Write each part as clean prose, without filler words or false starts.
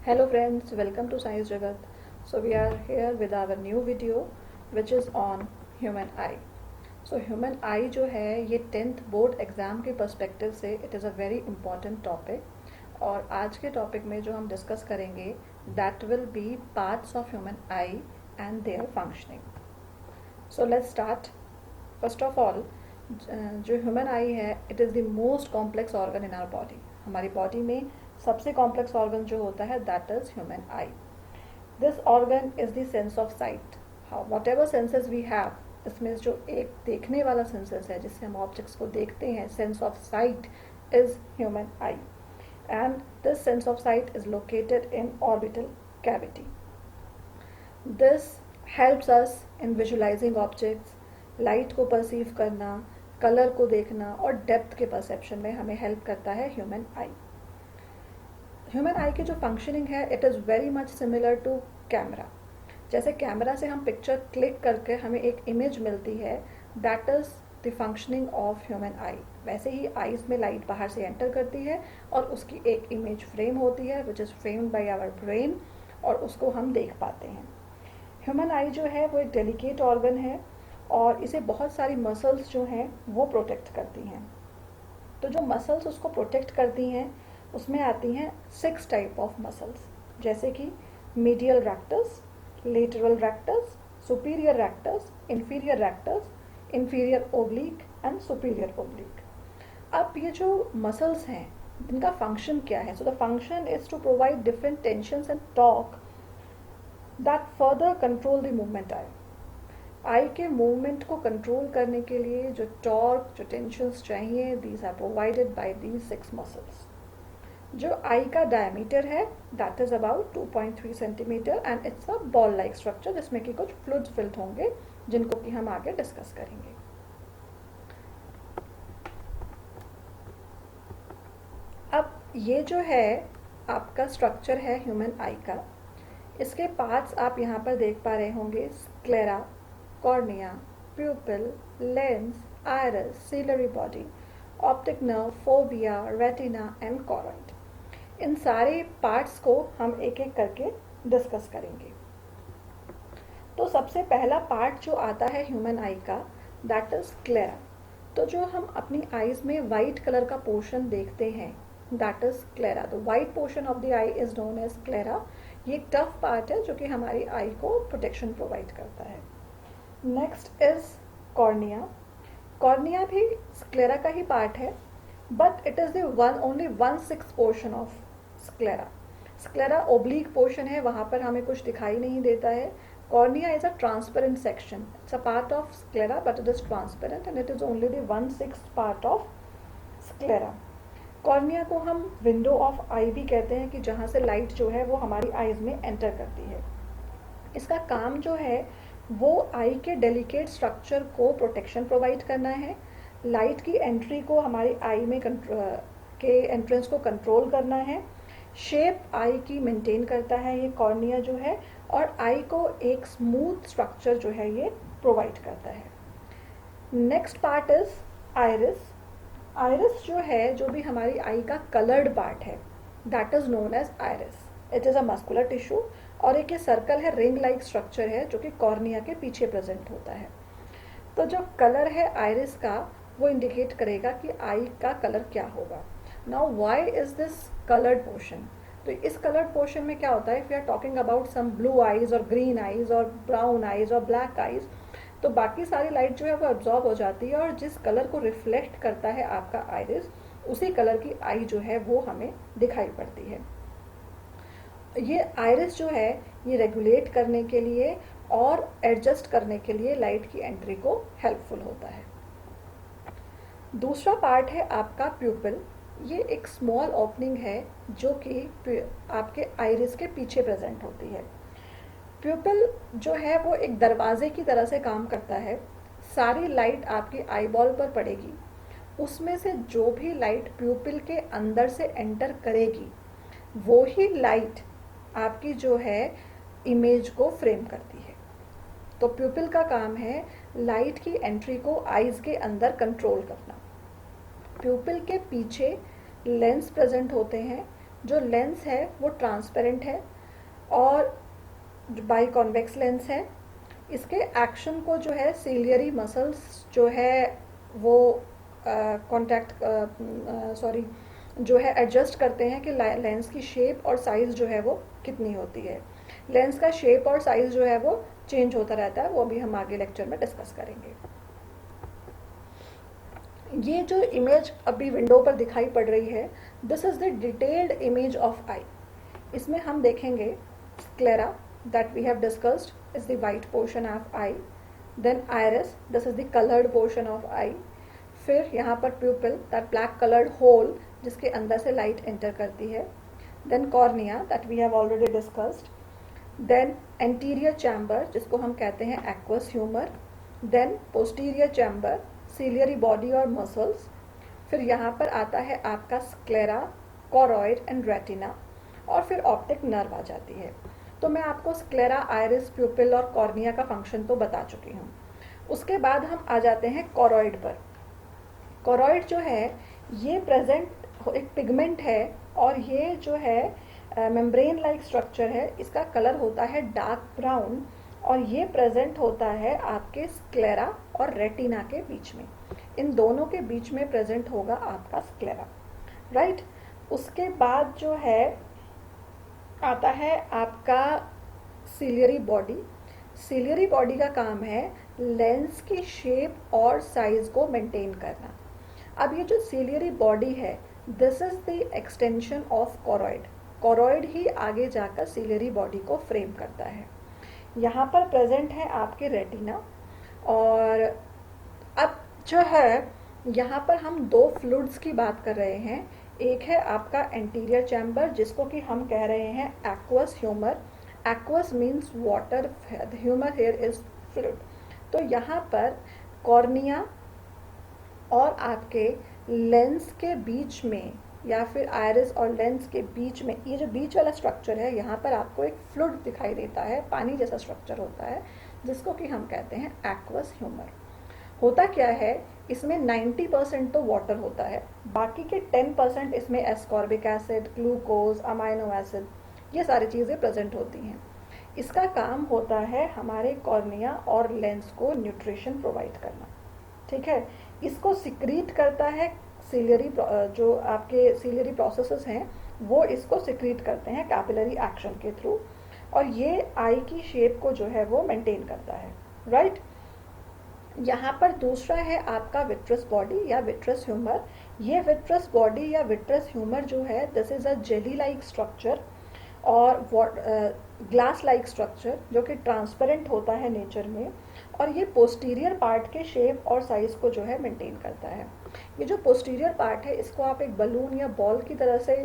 Hello friends, welcome to Science Jagat. So we are here with our new video which is on human eye. So human eye जो है ये 10th board exam के perspective से it is a very important topic और आज के topic में जो हम डिस्कस करेंगे that will be parts of human eye and their functioning. So let's start. First of all जो ह्यूमन आई है it is the most complex organ in our body. हमारी बॉडी में सबसे कॉम्प्लेक्स ऑर्गन जो होता है that is human eye. This organ is the sense of sight. Whatever senses we have, इसमें जो एक देखने वाला सेंसेस है जिससे हम ऑब्जेक्ट्स को देखते हैं, sense of site is human eye and this sense of site is located in orbital cavity. This helps us in visualising objects. Light को परसीव करना, कलर को देखना और डेप्थ के परसेप्शन में हमें हेल्प करता है ह्यूमन आई. ह्यूमन आई की जो फंक्शनिंग है it is very much similar to camera. जैसे कैमरा से हम पिक्चर क्लिक करके हमें एक इमेज मिलती है, that is the functioning of human आई. वैसे ही आईज में लाइट बाहर से एंटर करती है और उसकी एक इमेज फ्रेम होती है which is framed by our brain और उसको हम देख पाते हैं. ह्यूमन आई जो है वो एक डेलिकेट ऑर्गन है और इसे बहुत सारी मसल्स जो हैं वो प्रोटेक्ट करती हैं. तो जो मसल्स उसको प्रोटेक्ट करती हैं उसमें आती हैं 6 टाइप ऑफ मसल्स, जैसे कि medial rectus, lateral rectus, superior rectus, inferior oblique and superior oblique. अब ये जो मसल्स हैं इनका फंक्शन क्या है? So the function is to provide different tensions and torque that further control the movement eye. Eye के मूवमेंट को control करने के लिए जो टॉर्क, जो टेंशंस चाहिए, these are provided by these 6 muscles. जो आई का डायमीटर है that is about 2.3 centimetre and it's a ball like structure जिसमें कि कुछ फ्लूइड्स फिल्ड होंगे जिनको कि हम आगे डिस्कस करेंगे. अब ये जो है आपका स्ट्रक्चर है ह्यूमन आई का. इसके पार्ट्स आप यहाँ पर देख पा रहे होंगे: sclera, cornea, pupil, lens, iris, ciliary body, optic nerve, fovea, retina and choroid. इन सारे पार्ट्स को हम एक एक करके डिस्कस करेंगे. तो सबसे पहला पार्ट जो आता है ह्यूमन आई का दैट इज स्क्लेरा. तो जो हम अपनी आईज में वाइट कलर का पोर्शन देखते हैं that is sclera. The white portion of the eye is known as sclera. ये एक टफ पार्ट है जो कि हमारी आई को प्रोटेक्शन प्रोवाइड करता है. Next is cornea. कॉर्निया भी स्क्लेरा का ही पार्ट है but it is the only 1/6 portion of sclera. Sclera oblique portion है, वहां पर हमें कुछ दिखाई नहीं देता है. Cornea is a transparent section. It's a part of sclera but it is transparent and it is only the 1/6 part of sclera. Cornea को हम विंडो ऑफ आई भी कहते हैं कि जहाँ से लाइट जो है वो हमारी आईज में एंटर करती है. इसका काम जो है वो आई के डेलिकेट स्ट्रक्चर को प्रोटेक्शन प्रोवाइड करना है, लाइट की एंट्री को हमारी आई में के एंट्रेंस को कंट्रोल करना है, शेप आई की मेंटेन करता है ये कॉर्निया जो है, और आई को एक स्मूथ स्ट्रक्चर जो है ये प्रोवाइड करता है. Next part is iris. Iris जो है, जो भी हमारी आई का कलर्ड पार्ट है that is known as iris. It is a muscular tissue और एक ये सर्कल है, रिंग लाइक स्ट्रक्चर है जो कि कॉर्निया के पीछे प्रेजेंट होता है. तो जो कलर है आइरिस का वो इंडिकेट करेगा कि आई का कलर क्या होगा. Now why is this coloured portion? तो इस कलर्ड पोर्शन में क्या होता है, if we are talking about some blue eyes और ग्रीन आईज और ब्राउन आईज और ब्लैक आईज, तो बाकी सारी लाइट जो है वो एब्जॉर्ब हो जाती है और जिस कलर को रिफ्लेक्ट करता है आपका आइरिस उसी कलर की आई जो है वो हमें दिखाई पड़ती है. ये आइरिस जो है ये रेगुलेट करने के लिए और एडजस्ट करने के लिए लाइट की एंट्री को हेल्पफुल होता है. दूसरा पार्ट है आपका प्यूपिल. ये एक स्मॉल ओपनिंग है जो कि आपके आइरिस के पीछे प्रेजेंट होती है. प्यूपिल जो है वो एक दरवाजे की तरह से काम करता है. सारी लाइट आपकी आईबॉल पर पड़ेगी, उसमें से जो भी लाइट प्यूपिल के अंदर से एंटर करेगी वो ही लाइट आपकी जो है इमेज को फ्रेम करती है. तो प्यूपिल का काम है लाइट की एंट्री को आईज के अंदर कंट्रोल करना. प्यूपिल के पीछे लेंस प्रेजेंट होते हैं जो लेंस है वो ट्रांसपेरेंट है और बाई कॉन्वेक्स लेंस है। इसके एक्शन को जो है सीलियरी मसल्स जो है वो कॉन्टैक्ट सॉरी जो है एडजस्ट करते हैं कि लेंस की शेप और साइज़ जो है वो कितनी होती है। लेंस का शेप और साइज़ जो है वो चेंज होता रहता है, वो अभी हम आगे लेक्चर में डिस्कस करेंगे। ये जो इमेज अभी विंडो पर दिखाई पड़ रही है, this is the detailed image of eye. इसमें हम देखेंगे sclera that we have discussed is the white portion of eye, then iris, this is the colored portion of eye, फिर यहाँ पर pupil, that black colored hole जिसके अंदर से light enter करती है, then cornea that we have already discussed, then anterior chamber जिसको हम कहते हैं aqueous humor, then posterior chamber ciliary body और muscles, फिर यहाँ पर आता है आपका sclera, choroid and retina, और फिर ऑप्टिक नर्व आ जाती है। तो मैं आपको स्क्लेरा, आयरिस, प्यूपिल और कॉर्निया का फंक्शन तो बता चुकी हूँ। उसके बाद हम आ जाते हैं कोरॉइड पर। कोरॉइड जो है ये प्रेजेंट एक पिगमेंट है और ये जो है मेम्ब्रेन लाइक स्ट्रक्चर है, इसका कलर होता है डार्क ब्राउन और ये प्रेजेंट होता है आपके स्क्लेरा और रेटिना के बीच में। इन दोनों के बीच में प्रेजेंट होगा आपका स्क्लेरा, राइट। उसके बाद जो है आता है आपका सीलियरी बॉडी। सीलियरी बॉडी का काम है लेंस की शेप और साइज को मेंटेन करना। अब ये जो सीलियरी बॉडी है, this is the extension of choroid. Choroid ही आगे जाकर सीलियरी बॉडी को फ्रेम करता है। यहाँ पर प्रेजेंट है आपके रेटिना, और अब जो है यहाँ पर हम दो फ्लूइड्स की बात कर रहे हैं। एक है आपका एंटीरियर चैम्बर जिसको कि हम कह रहे हैं aqueous humour. Aqueous means water, humour here is fluid. तो यहाँ पर कॉर्निया और आपके लेंस के बीच में या फिर आयरिस और लेंस के बीच में ये जो बीच वाला स्ट्रक्चर है, यहाँ पर आपको एक फ्लूइड दिखाई देता है, पानी जैसा स्ट्रक्चर होता है जिसको कि हम कहते हैं एक्वस ह्यूमर। होता क्या है, इसमें 90% तो वाटर होता है, बाकी के 10% इसमें ascorbic acid, glucose, amino acid, ये सारी चीज़ें प्रेजेंट होती हैं। इसका काम होता है हमारे कॉर्निया और लेंस को न्यूट्रिशन प्रोवाइड करना, ठीक है। इसको सिक्रीट करता है सीलियरी, जो आपके सीलियरी प्रोसेसेस हैं वो इसको सिक्रीट करते हैं कैपिलरी एक्शन के थ्रू, और ये आई की शेप को जो है वो मेंटेन करता है, राइट। यहाँ पर दूसरा है आपका विट्रस बॉडी या विट्रस ह्यूमर। ये विट्रस बॉडी या विट्रस ह्यूमर जो है, this is a jelly like structure और ग्लास लाइक स्ट्रक्चर जो कि ट्रांसपेरेंट होता है नेचर में, और ये पोस्टीरियर पार्ट के शेप और साइज को जो है मेंटेन करता है। ये जो पोस्टीरियर पार्ट है इसको आप एक बलून या बॉल की तरह से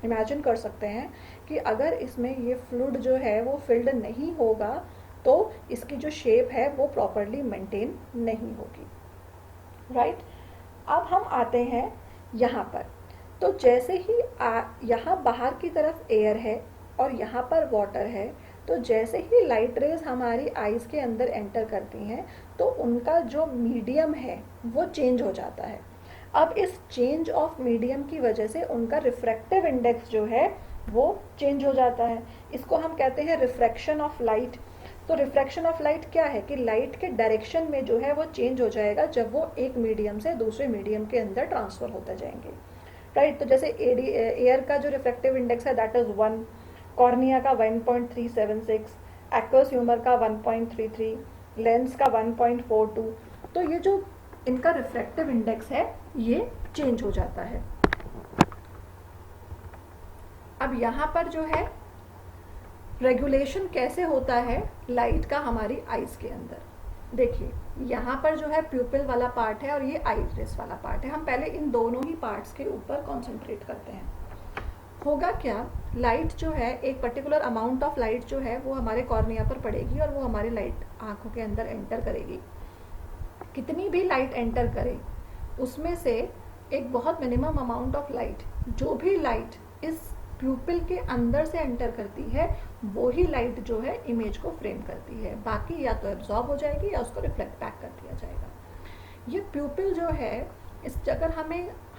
इमेजिन कर सकते हैं कि अगर इसमें ये फ्लूइड जो है वो फिल्ड नहीं होगा तो इसकी जो शेप है वो प्रॉपरली मेंटेन नहीं होगी, राइट। अब हम आते हैं यहाँ पर। तो जैसे ही यहाँ बाहर की तरफ एयर है और यहाँ पर वाटर है, तो जैसे ही लाइट रेज हमारी आईज के अंदर एंटर करती हैं तो उनका जो मीडियम है वो चेंज हो जाता है। अब इस चेंज ऑफ मीडियम की वजह से उनका रिफ्रैक्टिव इंडेक्स जो है वो चेंज हो जाता है। इसको हम कहते हैं रिफ्रैक्शन ऑफ लाइट। तो रिफ्रैक्शन ऑफ लाइट क्या है कि लाइट के डायरेक्शन में जो है वो चेंज हो जाएगा जब वो एक मीडियम से दूसरे मीडियम के अंदर ट्रांसफर होते जाएंगे, राइट। तो जैसे एयर का जो रिफ्रैक्टिव इंडेक्स है दैट इज 1, कॉर्निया का 1.376, एक्वस ह्यूमर का 1.33, लेंस का 1.42। तो ये जो इनका रिफ्रैक्टिव इंडेक्स है ये चेंज हो जाता है। अब यहाँ पर जो है रेगुलेशन कैसे होता है लाइट का हमारी आईज के अंदर। देखिए यहाँ पर जो है प्यूपिल वाला पार्ट है और ये आइरिस वाला पार्ट है। हम पहले इन दोनों ही पार्ट्स के ऊपर कॉन्सेंट्रेट करते हैं। होगा क्या, लाइट जो है एक पर्टिकुलर अमाउंट ऑफ लाइट जो है वो हमारे कॉर्निया पर पड़ेगी और वो हमारी लाइट आंखों के अंदर एंटर करेगी। कितनी भी लाइट एंटर करे उसमें से एक बहुत मिनिमम अमाउंट ऑफ लाइट, जो भी लाइट इस प्यूपिल के अंदर से एंटर करती है वो ही लाइट जो है इमेज को फ्रेम करती है, बाकी या तो एब्जॉर्ब हो जाएगी या उसको रिफ्लेक्ट बैक कर दिया जाएगा। ये प्यूपिल जो है इस अगर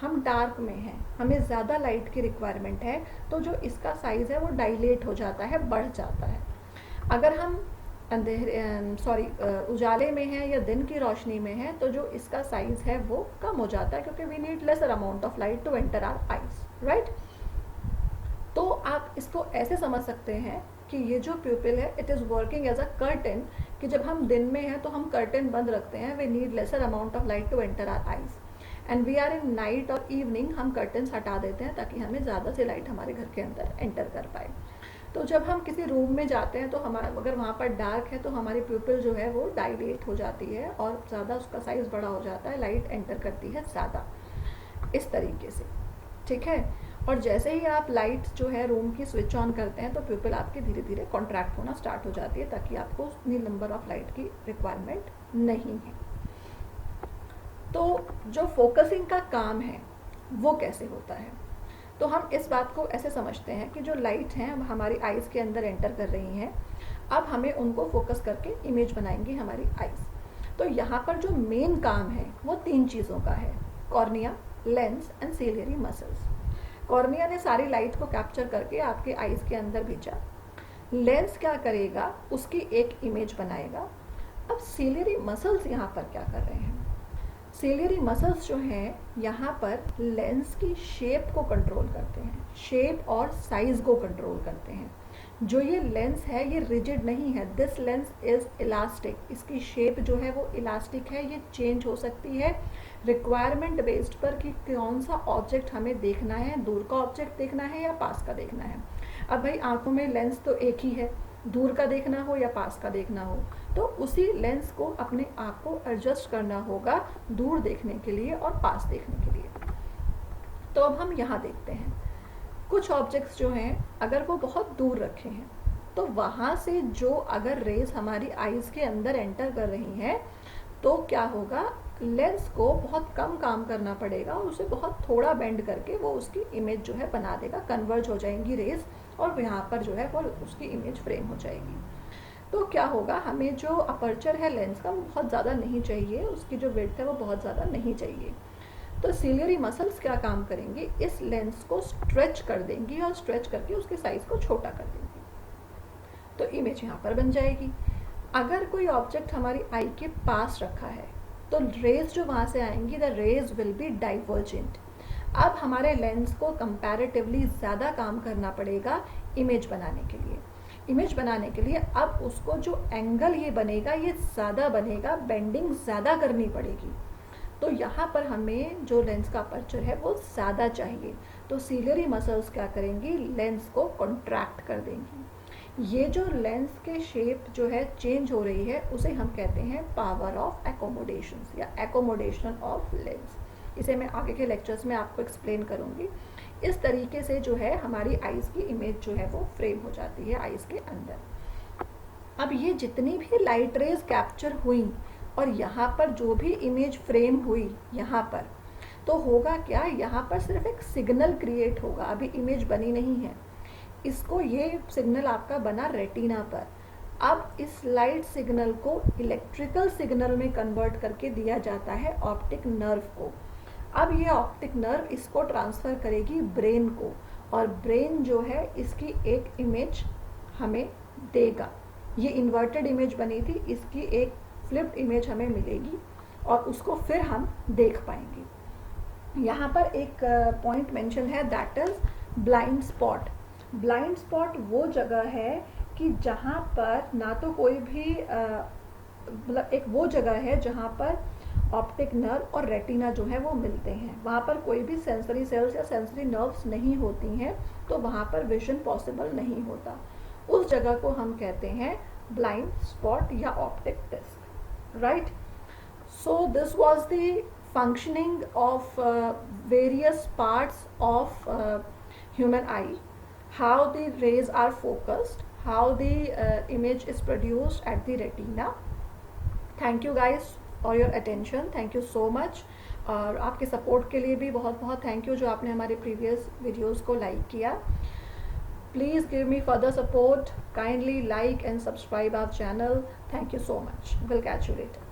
हम डार्क में हैं, हमें ज़्यादा लाइट की रिक्वायरमेंट है, तो जो इसका साइज़ है वो डायलेट हो जाता है, बढ़ जाता है। अगर हम उजाले में है या दिन की रोशनी में है, तो जो इसका साइज़ है वो कम हो जाता है, क्योंकि we need lesser amount of light to enter our eyes, right. तो आप इसको ऐसे समझ सकते हैं कि ये जो प्यूपिल है it is working as a curtain, कि जब हम दिन में हैं तो हम कर्टन बंद रखते हैं, we need lesser amount of light to enter our eyes, and we are in night और इवनिंग हम कर्टन्स हटा देते हैं ताकि हमें ज़्यादा से लाइट हमारे घर के अंदर एंटर कर पाए। तो जब हम किसी रूम में जाते हैं तो हमारा अगर वहाँ पर डार्क है तो हमारी प्यूपिल जो है वो डायलेट हो जाती है और ज़्यादा उसका साइज़ बड़ा हो जाता है, लाइट एंटर करती है ज़्यादा, इस तरीके से, ठीक है। और जैसे ही आप लाइट जो है रूम की स्विच ऑन करते हैं तो प्यूपिल आपकी धीरे धीरे कॉन्ट्रैक्ट होना स्टार्ट हो जाती है, ताकि आपको उतनी नंबर ऑफ लाइट की रिक्वायरमेंट नहीं है। तो जो फोकसिंग का काम है वो कैसे होता है, तो हम इस बात को ऐसे समझते हैं कि जो लाइट हैं हमारी आइज़ के अंदर एंटर कर रही हैं, अब हमें उनको फोकस करके इमेज बनाएंगी हमारी आइज़। तो यहाँ पर जो मेन काम है वो 3 चीज़ों का है, cornea, lens and ciliary muscles. Cornea ने सारी लाइट को कैप्चर करके आपके आइज़ के अंदर भेजा, लेंस क्या करेगा, उसकी एक इमेज बनाएगा। अब सिलियरी मसल्स यहाँ पर क्या कर रहे हैं, सिलियरी मसल्स जो हैं यहाँ पर लेंस की शेप को कंट्रोल करते हैं, शेप और साइज को कंट्रोल करते हैं। जो ये लेंस है ये रिजिड नहीं है, दिस लेंस इज इलास्टिक, इसकी शेप जो है वो इलास्टिक है, ये चेंज हो सकती है रिक्वायरमेंट बेस्ड पर कि कौन सा ऑब्जेक्ट हमें देखना है, दूर का ऑब्जेक्ट देखना है या पास का देखना है। अब भाई आंखों में लेंस तो एक ही है, दूर का देखना हो या पास का देखना हो, तो उसी लेंस को अपने आप को एडजस्ट करना होगा दूर देखने के लिए और पास देखने के लिए। तो अब हम यहाँ देखते हैं कुछ ऑब्जेक्ट्स जो हैं अगर वो बहुत दूर रखे हैं तो वहाँ से जो अगर रेज हमारी आइज़ के अंदर एंटर कर रही हैं तो क्या होगा, लेंस को बहुत कम काम करना पड़ेगा और उसे बहुत थोड़ा बेंड करके वो उसकी इमेज जो है बना देगा, कन्वर्ज हो जाएंगी रेज और यहाँ पर जो है वो उसकी इमेज फ्रेम हो जाएगी। तो क्या होगा, हमें जो अपर्चर है लेंस का वो बहुत ज़्यादा नहीं चाहिए, उसकी जो विड्थ है वो बहुत ज़्यादा नहीं चाहिए। तो सिलियरी मसल्स क्या काम करेंगी, इस लेंस को स्ट्रेच कर देंगी और स्ट्रेच करके उसके साइज को छोटा कर देंगी, तो इमेज यहाँ पर बन जाएगी। अगर कोई ऑब्जेक्ट हमारी आई के पास रखा है तो रेज जो वहाँ से आएंगी, the rays will be divergent. अब हमारे लेंस को कंपैरेटिवली ज़्यादा काम करना पड़ेगा इमेज बनाने के लिए। इमेज बनाने के लिए अब उसको जो एंगल ये बनेगा ये ज़्यादा बनेगा, बेंडिंग ज़्यादा करनी पड़ेगी। तो यहाँ पर हमें जो लेंस का अपर्चर है वो ज़्यादा चाहिए, तो सिलियरी मसल्स क्या करेंगी, लेंस को कॉन्ट्रैक्ट कर देंगी। ये जो लेंस के शेप जो है चेंज हो रही है उसे हम कहते हैं पावर ऑफ एकोमोडेशन या एकोमोडेशन ऑफ लेंस। इसे मैं आगे के लेक्चर्स में आपको एक्सप्लेन करूँगी। इस तरीके से जो है हमारी आइज़ की इमेज जो है वो फ्रेम हो जाती है आइज़ के अंदर। अब ये जितनी भी लाइट रेज कैप्चर हुई और यहाँ पर जो भी इमेज फ्रेम हुई यहाँ पर, तो होगा क्या, यहाँ पर सिर्फ एक सिग्नल क्रिएट होगा, अभी इमेज बनी नहीं है। इसको ये सिग्नल आपका बना रेटिना पर, अब इस लाइट सिग्नल को इलेक्ट्रिकल सिग्नल में कन्वर्ट करके दिया जाता है ऑप्टिक नर्व को। अब ये ऑप्टिक नर्व इसको ट्रांसफ़र करेगी ब्रेन को और ब्रेन जो है इसकी एक इमेज हमें देगा। ये इन्वर्टेड इमेज बनी थी, इसकी एक फ्लिप्ड इमेज हमें मिलेगी और उसको फिर हम देख पाएंगे। यहाँ पर एक पॉइंट मेंशन है, that is blind spot. Blind spot वो जगह है कि जहाँ पर ना तो कोई भी मतलब एक वो जगह है जहाँ पर ऑप्टिक नर्व और रेटिना जो है वो मिलते हैं, वहाँ पर कोई भी सेंसरी सेल्स या सेंसरी नर्व्स नहीं होती हैं, तो वहाँ पर विजन पॉसिबल नहीं होता। उस जगह को हम कहते हैं ब्लाइंड स्पॉट या optic disc, right. So this was the functioning of various parts of human eye, how the rays are focused, how the image is produced at the retina. Thank you guys for your attention, thank you so much। और आपके support के लिए भी बहुत बहुत thank you जो आपने हमारे प्रीवियस वीडियोस को लाइक किया। Please give me further support, kindly like and subscribe our channel. Thank you so much, will catch you letter.